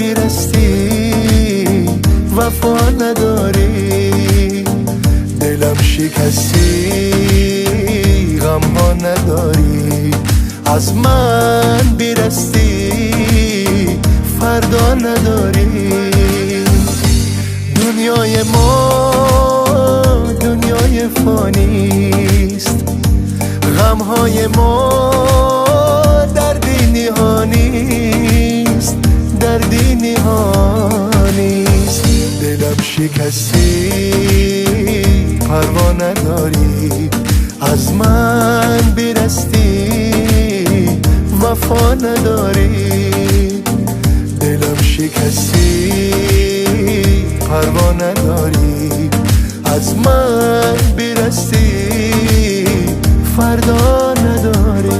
بیرستی وفا نداری، دلم شکستی غم ها نداری، از من بیرستی فردا نداری. دنیای ما دنیای فانیست، غمهای ما دردی نیست، دردی نیست. دلم شکستی پروا نداری، از من بیرستی وفا نداری، دلم شکستی پروا نداری، از من بیرستی فردا نداری.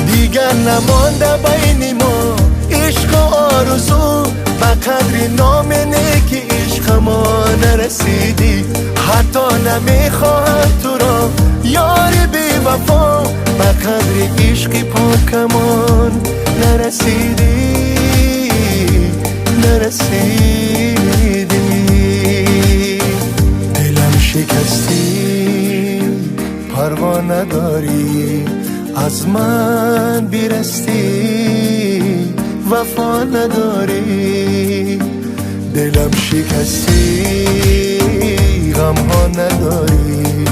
دیگر نمانده بین ما عشق و آرزو، به قدر نام نیک عشق ما نرسیدی، حتی نمیخواهم تو را یاری بی وفا، به قدر عشق پاکمان نرسیدی، دلم شکستی پروا نداری، از من بیرستی وفا نداری، دلم شکستی غم ها نداری،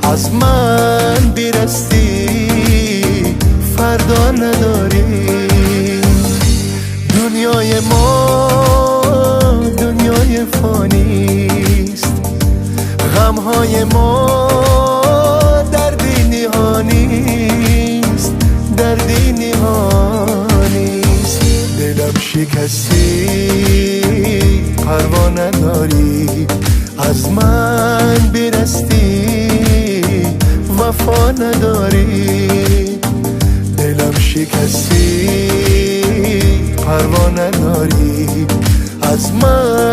از من بیرستی فردا نداری. دنیای ما دنیای فانیست، غمهای ما دردی نیست، دردی نیست. دلم شکستی پروا نداری، از من بیرستی وفا نداری، دلم شکستی پروا نداری، از من